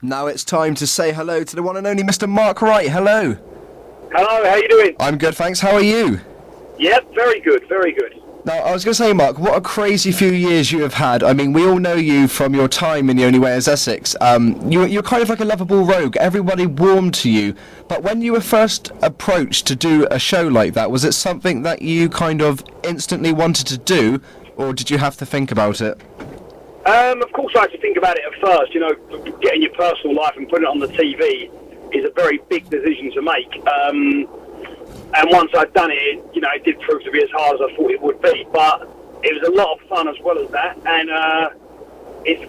Now it's time to say hello to the one and only Mr. Mark Wright. Hello. Hello, how you doing? I'm good, thanks. How are you? Yep, very good, very good. Now, I was going to say, Mark, what a crazy few years you have had. I mean, we all know you from your time in The Only Way is Essex. You're kind of like a lovable rogue. Everybody warmed to you. But when you were first approached to do a show like that, was it something that you kind of instantly wanted to do, or did you have to think about it? Of course I had to think about it at first. You know, getting your personal life and putting it on the TV is a very big decision to make. And once I'd done it, you know, it did prove to be as hard as I thought it would be. But it was a lot of fun as well as that. And it's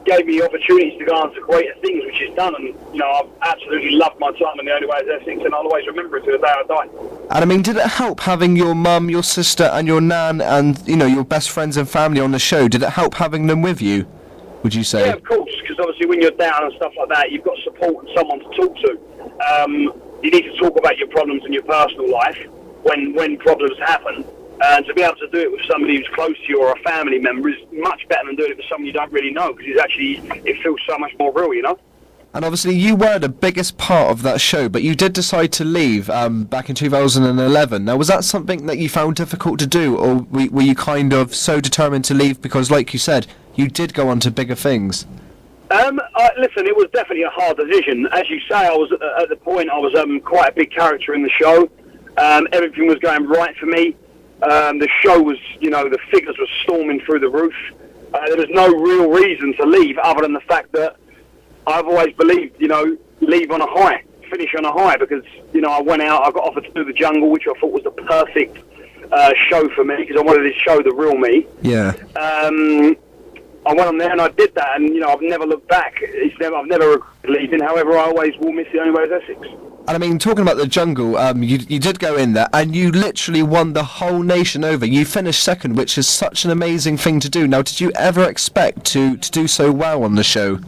gave me opportunities to go on to greater things, which it's done. And, you know, I've absolutely loved my time in The Only Way is Essex, and I'll always remember it to the day I die. And I mean, did it help having your mum, your sister and your nan and, you know, your best friends and family on the show? Did it help having them with you, would you say? Yeah, of course, because obviously when you're down and stuff like that, you've got support and someone to talk to. You need to talk about your problems in your personal life when problems happen. And to be able to do it with somebody who's close to you or a family member is much better than doing it with someone you don't really know, because it feels so much more real, you know? And obviously you were the biggest part of that show, but you did decide to leave back in 2011. Now, was that something that you found difficult to do, or were you kind of so determined to leave because, like you said, you did go on to bigger things? Listen, it was definitely a hard decision. As you say, I was at the point I was quite a big character in the show. Everything was going right for me. The show was, you know, the figures were storming through the roof. There was no real reason to leave other than the fact that I've always believed, you know, leave on a high, finish on a high, because, you know, I went out, I got offered to do The Jungle, which I thought was the perfect show for me, because I wanted to show the real me. Yeah. I went on there and I did that, and, you know, I've never looked back. I've never regretted leaving. However, I always will miss The Only Way is Essex. And I mean, talking about The Jungle, you did go in there and you literally won the whole nation over. You finished second, which is such an amazing thing to do. Now, did you ever expect to do so well on the show? Do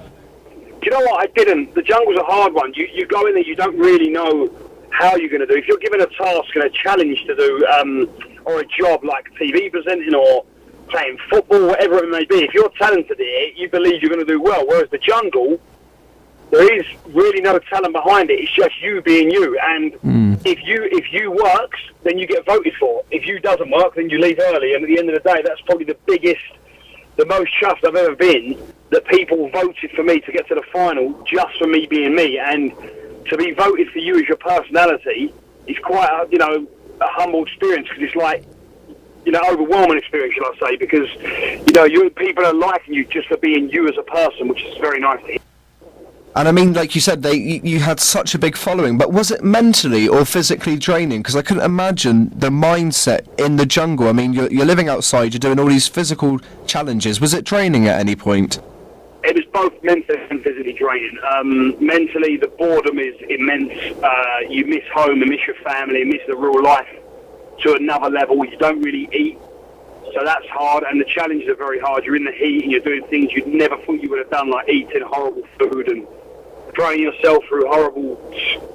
you know what? I didn't. The Jungle's a hard one. You go in there, you don't really know how you're going to do. If you're given a task and a challenge to do, or a job like TV presenting or playing football, whatever it may be, if you're talented at it, you believe you're going to do well. Whereas The Jungle, there is really no talent behind it. It's just you being you. And if you works, then you get voted for. If you doesn't work, then you leave early. And at the end of the day, that's probably the most chuffed I've ever been, that people voted for me to get to the final just for me being me. And to be voted for you as your personality is quite a humble experience, because it's like, you know, overwhelming experience, shall I say, because, you know, people are liking you just for being you as a person, which is very nice to hear. And I mean, like you said, you had such a big following, but was it mentally or physically draining? Because I couldn't imagine the mindset in the jungle. I mean, you're living outside, you're doing all these physical challenges. Was it draining at any point? It was both mentally and physically draining. Mentally, the boredom is immense. You miss home, you miss your family, you miss the real life to another level. You don't really eat, so that's hard, and the challenges are very hard. You're in the heat and you're doing things you'd never thought you would have done, like eating horrible food and throwing yourself through horrible,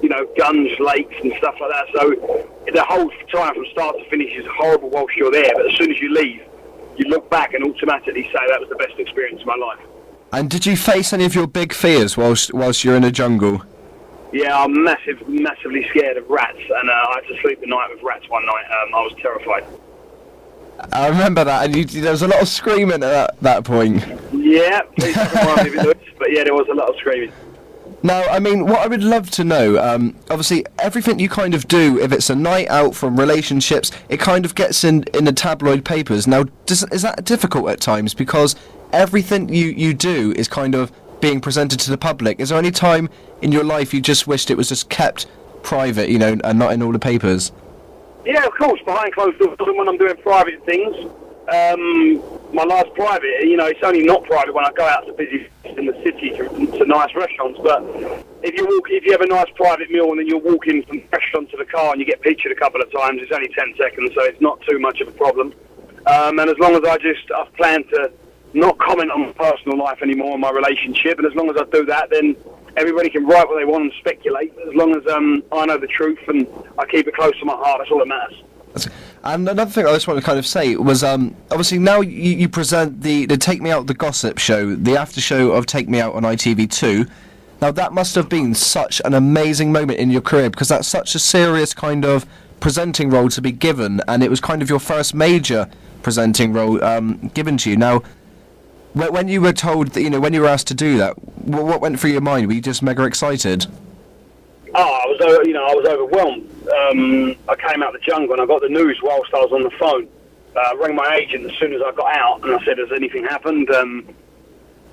you know, gunge lakes and stuff like that. So the whole time from start to finish is horrible whilst you're there, but as soon as you leave, you look back and automatically say that was the best experience of my life. And did you face any of your big fears whilst you're in the jungle? Yeah, I'm massively scared of rats, and I had to sleep the night with rats one night. I was terrified. I remember that, and there was a lot of screaming at that point. Yeah, please don't remind me of it, but yeah, there was a lot of screaming. Now, I mean, what I would love to know, obviously, everything you kind of do, if it's a night out from relationships, it kind of gets in the tabloid papers. Now, is that difficult at times? Because everything you do is kind of being presented to the public. Is there any time in your life you just wished it was just kept private, you know, and not in all the papers? Yeah, of course, behind closed doors, when I'm doing private things. My life's private, you know, it's only not private when I go out to busy in the city to nice restaurants, but if you have a nice private meal and then you're walking from the restaurant to the car and you get pictured a couple of times, it's only 10 seconds, so it's not too much of a problem. And as long as I've planned to not comment on my personal life anymore, on my relationship, and as long as I do that, then everybody can write what they want and speculate. As long as I know the truth and I keep it close to my heart, that's all that matters. And another thing I just want to kind of say was, obviously now you present the Take Me Out the Gossip show, the after show of Take Me Out on ITV2. Now that must have been such an amazing moment in your career, because that's such a serious kind of presenting role to be given, and it was kind of your first major presenting role given to you. Now, when you were told that, when you were asked to do that, what went through your mind? Were you just mega excited? I was overwhelmed. I came out the jungle and I got the news whilst I was on the phone. I rang my agent as soon as I got out and I said, has anything happened?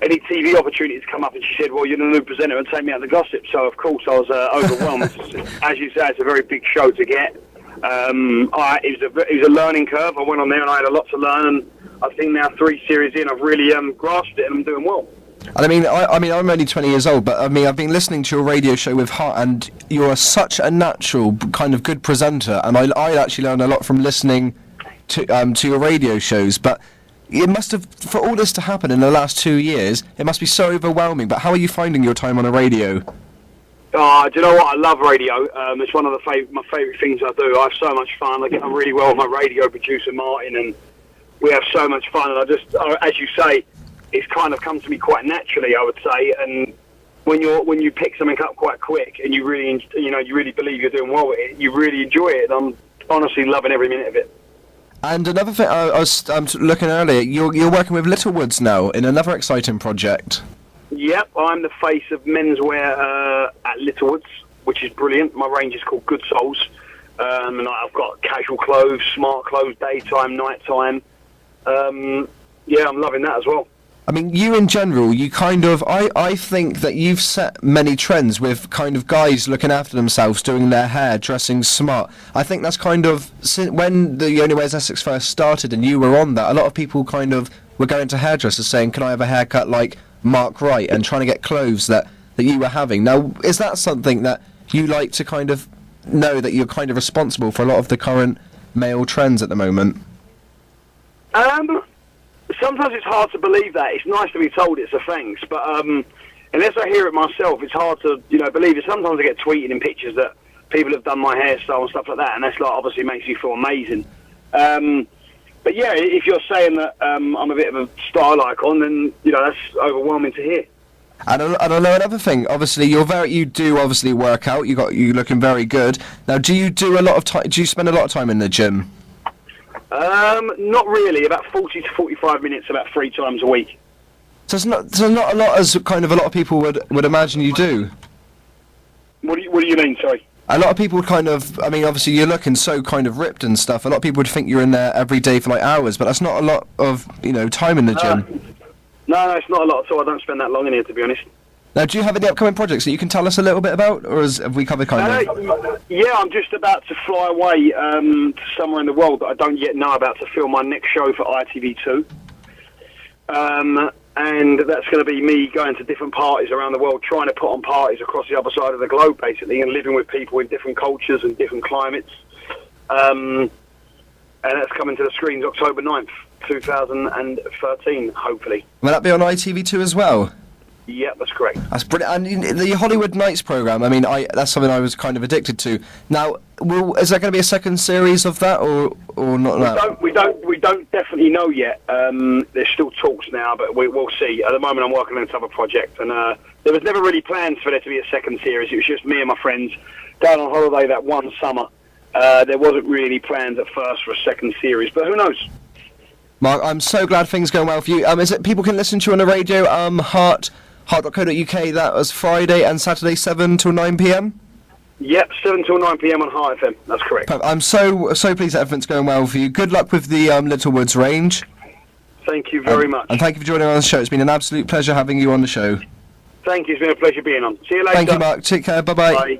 Any TV opportunities come up? And she said, well, you're the new presenter and Take Me Out the Gossip. So, of course, I was overwhelmed. As you say, it's a very big show to get. It was a learning curve. I went on there and I had a lot to learn. And I think now 3 series in, I've really grasped it and I'm doing well. And I'm only 20 years old, but I've been listening to your radio show with heart, and you're such a natural, kind of good presenter, and I actually learned a lot from listening to your radio shows. But it must have, for all this to happen in the last 2 years, it must be so overwhelming. But how are you finding your time on the radio? Do you know what? I love radio. It's one of my favourite things I do. I have so much fun. I get on really well with my radio producer, Martin, and we have so much fun. And as you say, it's kind of come to me quite naturally, I would say. And when you pick something up quite quick and you really believe you're doing well with it, you really enjoy it. And I'm honestly loving every minute of it. And another thing, I was looking earlier, you're working with Littlewoods now in another exciting project. Yep, I'm the face of menswear at Littlewoods, which is brilliant. My range is called Good Souls. And I've got casual clothes, smart clothes, daytime, nighttime. I'm loving that as well. I mean, you in general, you kind of, I think that you've set many trends with kind of guys looking after themselves, doing their hair, dressing smart. I think that's kind of, when the Only Wears Essex first started and you were on that, a lot of people kind of were going to hairdressers saying, can I have a haircut like Mark Wright, and trying to get clothes that you were having. Now, is that something that you like to kind of know, that you're kind of responsible for a lot of the current male trends at the moment? Sometimes it's hard to believe that. It's nice to be told it's a thanks, but unless I hear it myself, it's hard to believe it. Sometimes I get tweeted in pictures that people have done my hairstyle and stuff like that, and that's obviously makes me feel amazing. But yeah, if you're saying that I'm a bit of a style icon, then that's overwhelming to hear. And I know another thing. Obviously, you do obviously work out. You looking very good. Now, do you do a lot of time? Do you spend a lot of time in the gym? Not really. About 40 to 45 minutes, about 3 times a week. So it's not a lot as kind of a lot of people would imagine you do. What do you mean? Sorry. A lot of people kind of, obviously you're looking so kind of ripped and stuff. A lot of people would think you're in there every day for like hours, but that's not a lot of time in the gym. No, it's not a lot at all. I don't spend that long in here, to be honest. Now, do you have any upcoming projects that you can tell us a little bit about, or have we covered kind of? Yeah, I'm just about to fly away to somewhere in the world that I don't yet know about to film my next show for ITV2. And that's going to be me going to different parties around the world, trying to put on parties across the other side of the globe, basically, and living with people in different cultures and different climates. And that's coming to the screens October 9th, 2013, hopefully. Will that be on ITV2 as well? Yeah, that's correct. That's brilliant. And the Hollywood Nights programme, that's something I was kind of addicted to. Now, is there going to be a second series of that, or not? We don't definitely know yet. There's still talks now, but we'll see. At the moment, I'm working on this other project, and there was never really plans for there to be a second series. It was just me and my friends going on holiday that one summer. There wasn't really plans at first for a second series, but who knows? Mark, I'm so glad things are going well for you. Is it people can listen to you on the radio? Heart.co.uk. That was Friday and Saturday, 7 till 9 p.m. Yep, 7 till 9 p.m. on Heart FM. That's correct. I'm so pleased that everything's going well for you. Good luck with the Littlewoods range. Thank you very much. And thank you for joining us on the show. It's been an absolute pleasure having you on the show. Thank you. It's been a pleasure being on. See you later. Thank you, Mark. Take care. Bye-bye. Bye.